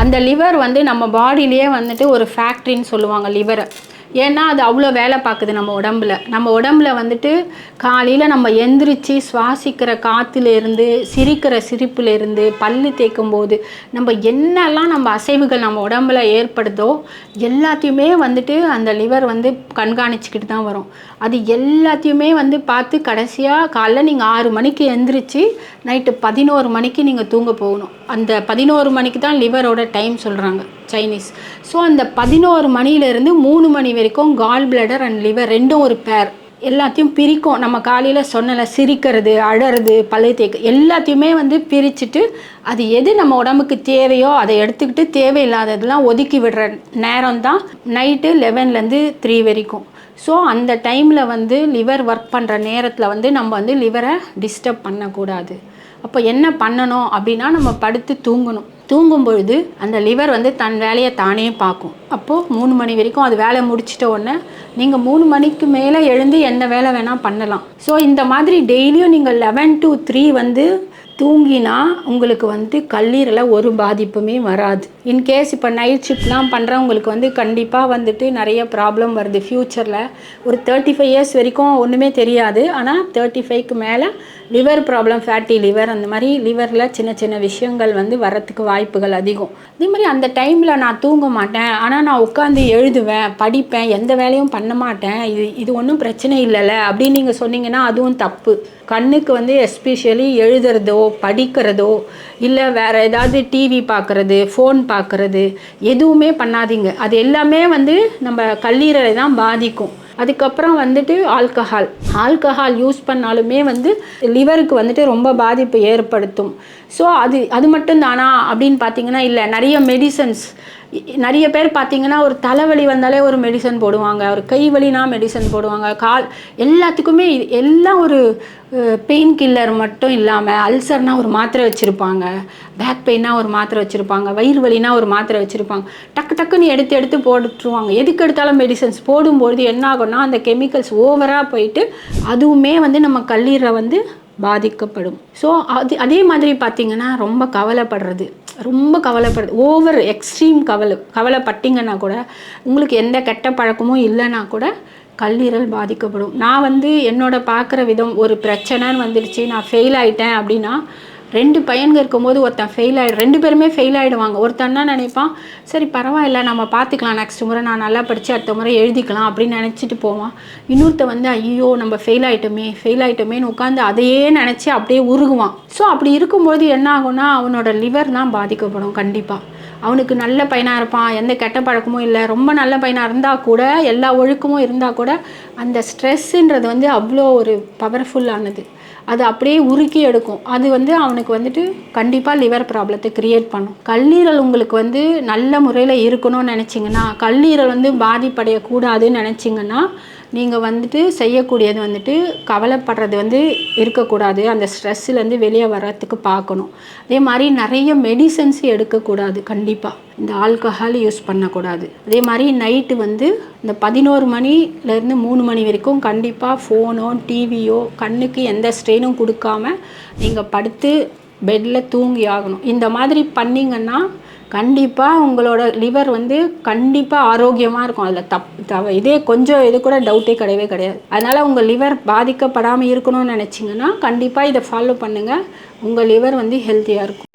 அந்த லிவர் வந்து நம்ம பாடியிலேயே வந்துட்டு ஒரு ஃபேக்ட்ரின்னு சொல்லுவாங்க லிவரை. ஏன்னா அது அவ்வளோ வேலை பார்க்குது நம்ம உடம்புல வந்துட்டு காலையில் நம்ம எந்திரிச்சு சுவாசிக்கிற காற்றுலேருந்து, சிரிக்கிற சிரிப்புலேருந்து, பல்லு தேய்க்கும் போது நம்ம என்னெல்லாம் நம்ம அசைவுகள் நம்ம உடம்புல ஏற்படுதோ எல்லாத்தையுமே வந்துட்டு அந்த லிவர் வந்து கண்காணிச்சிக்கிட்டு தான் வரும். அது எல்லாத்தையுமே வந்து பார்த்து கடைசியாக காலைல நீங்கள் 6 மணிக்கு எந்திரிச்சு நைட்டு 11 மணிக்கு நீங்கள் தூங்க போகணும். அந்த 11 மணிக்கு தான் லிவரோட டைம் சொல்கிறாங்க சைனீஸ். ஸோ அந்த 11 மணிலேருந்து 3 மணி வரைக்கும் கால் பிளடர் அண்ட் லிவர் ரெண்டும் ஒரு பேர் எல்லாத்தையும் பிரிக்கும். நம்ம காலையில் சொன்னல சிரிக்கிறது, அழறது, பல்லு தேய்க்க எல்லாத்தையுமே வந்து பிரிச்சுட்டு அது எது நம்ம உடம்புக்கு தேவையோ அதை எடுத்துக்கிட்டு தேவையில்லாததெல்லாம் ஒதுக்கி விடுற நேரம் தான் நைட்டு 11லேருந்து 3 வரைக்கும். ஸோ அந்த டைமில் வந்து லிவர் ஒர்க் பண்ணுற நேரத்தில் வந்து நம்ம வந்து லிவரை டிஸ்டர்ப் பண்ணக்கூடாது. அப்போ என்ன பண்ணணும் அப்படின்னா நம்ம படுத்து தூங்கும் பொழுது அந்த லிவர் வந்து தன் வேலையை தானே பார்க்கும். அப்போது 3 மணி வரைக்கும் அது வேலை முடிச்சிட்ட உடனே நீங்கள் 3 மணிக்கு மேலே எழுந்து என்ன வேலை வேணால் பண்ணலாம். ஸோ இந்த மாதிரி டெய்லியும் நீங்கள் 11 to 3 வந்து தூங்கினா உங்களுக்கு வந்து கல்லீரலில் ஒரு பாதிப்புமே வராது. இன்கேஸ் இப்போ நைட் ஷிஃப்ட்லாம் பண்ணுறவங்களுக்கு வந்து கண்டிப்பாக வந்துட்டு நிறைய ப்ராப்ளம் வருது ஃப்யூச்சரில். ஒரு 35 இயர்ஸ் வரைக்கும் ஒன்றுமே தெரியாது. ஆனால் 35க்கு மேலே லிவர் ப்ராப்ளம், ஃபேட்டி லிவர், அந்த மாதிரி லிவரில் சின்ன சின்ன விஷயங்கள் வந்து வரத்துக்கு வாய்ப்புகள் அதிகம். அதே மாதிரி அந்த டைமில் நான் தூங்க மாட்டேன், ஆனால் நான் உட்காந்து எழுதுவேன், படிப்பேன், எந்த வேலையும் பண்ண மாட்டேன், இது ஒன்றும் பிரச்சனை இல்லைல்ல அப்படின்னு நீங்கள் சொன்னீங்கன்னா அதுவும் தப்பு. கண்ணுக்கு வந்து எஸ்பெஷலி எழுதுறதோ படிக்கிறதோ இல்லை வேறு ஏதாவது டிவி பார்க்குறது, ஃபோன் பார்க்குறது எதுவுமே பண்ணாதீங்க. அது எல்லாமே வந்து நம்ம கல்லீரலை தான் பாதிக்கும். அதுக்கப்புறம் வந்துட்டு ஆல்கஹால் யூஸ் பண்ணாலுமே வந்து லிவருக்கு வந்துட்டு ரொம்ப பாதிப்பு ஏற்படுத்தும். ஸோ அது மட்டும் தானா அப்படின்னு பார்த்தீங்கன்னா இல்லை. நிறைய பேர் பார்த்தீங்கன்னா ஒரு தலைவலி வந்தாலே ஒரு மெடிசன் போடுவாங்க, ஒரு கை வலினா மெடிசன் போடுவாங்க, எல்லாத்துக்குமே எல்லாம் ஒரு பெயின் கில்லர் மட்டும் இல்லாமல் அல்சர்னா ஒரு மாத்திரை வச்சுருப்பாங்க, பேக் பெயின்னா ஒரு மாத்திரை வச்சுருப்பாங்க, வயிறு வலினா ஒரு மாத்திரை வச்சுருப்பாங்க. டக்குன்னு எடுத்து போட்டுருவாங்க. எதுக்கு எடுத்தாலும் மெடிசன்ஸ் போடும்பொழுது என்ன ஆகும்னா அந்த கெமிக்கல்ஸ் ஓவராக போயிட்டு அதுவுமே வந்து நம்ம கல்லீரலை வந்து பாதிக்கப்படும். ஸோ அதே மாதிரி பார்த்திங்கன்னா ரொம்ப கவலைப்படுறது, ஓவர் எக்ஸ்ட்ரீம் கவலைப்பட்டிங்கன்னா கூட உங்களுக்கு எந்த கெட்ட பழக்கமும் இல்லைன்னா கூட கல்லீரல் பாதிக்கப்படும். நான் வந்து என்னோட பார்க்குற விதம், ஒரு பிரச்சனைன்னு வந்துடுச்சு, நான் ஃபெயில் ஆகிட்டேன் அப்படின்னா 2 பையன்கள் இருக்கும்போது ஒருத்தன் 2 பேருமே ஃபெயில் ஆகிடுவாங்க. ஒருத்தன்னா நினைப்பான் சரி பரவாயில்ல நம்ம பார்த்துக்கலாம், நெக்ஸ்ட் முறை நான் நல்லா படித்து அடுத்த முறை எழுதிக்கலாம் அப்படின்னு நினச்சிட்டு போவான். இன்னொருத்த வந்து ஐயோ நம்ம ஃபெயில் ஆகிட்டோமேன்னு உட்காந்து அதையே நினச்சி அப்படியே உருகுவான். ஸோ அப்படி இருக்கும்போது என்ன ஆகும்னா அவனோட லிவர் தான் பாதிக்கப்படும். கண்டிப்பாக அவனுக்கு நல்ல பையனாக இருப்பான், எந்த கெட்ட பழக்கமும் இல்லை, ரொம்ப நல்ல பையனாக இருந்தால் கூட, எல்லா ஒழுக்கமும் இருந்தால் கூட அந்த ஸ்ட்ரெஸ்ஸுன்றது வந்து அவ்வளோ ஒரு பவர்ஃபுல்லானது. அது அப்படியே உருக்கி எடுக்கும். அது வந்து அவனுக்கு வந்துட்டு கண்டிப்பாக லிவர் ப்ராப்ளத்தை க்ரியேட் பண்ணும். கல்லீரல் உங்களுக்கு வந்து நல்ல முறையில் இருக்கணும்னு நினச்சிங்கன்னா, கல்லீரல் வந்து பாதிப்படையக்கூடாதுன்னு நினச்சிங்கன்னா நீங்கள் வந்துட்டு செய்யக்கூடியது வந்துட்டு கவலைப்படுறது வந்து இருக்கக்கூடாது. அந்த ஸ்ட்ரெஸ்ஸுலேருந்து வெளியே வர்றதுக்கு பார்க்கணும். அதே மாதிரி நிறைய மெடிசன்ஸ் எடுக்கக்கூடாது. கண்டிப்பாக இந்த ஆல்கஹால் யூஸ் பண்ணக்கூடாது. அதே மாதிரி நைட்டு வந்து இந்த 11 மணிலேருந்து 3 மணி வரைக்கும் கண்டிப்பாக ஃபோனோ டிவியோ கண்ணுக்கு எந்த ஸ்ட்ரெயினும் கொடுக்காம நீங்கள் படுத்து பெட்டில் தூங்கி ஆகணும். இந்த மாதிரி பண்ணிங்கன்னா கண்டிப்பாக உங்களோட லிவர் வந்து கண்டிப்பாக ஆரோக்கியமாக இருக்கும். அதில் இதே கொஞ்சம் இது கூட டவுட்டே கிடையாது. அதனால் உங்கள் லிவர் பாதிக்கப்படாமல் இருக்கணும்னு நினச்சிங்கன்னா கண்டிப்பாக இதை ஃபாலோ பண்ணுங்கள். உங்கள் லிவர் வந்து ஹெல்த்தியாக இருக்கும்.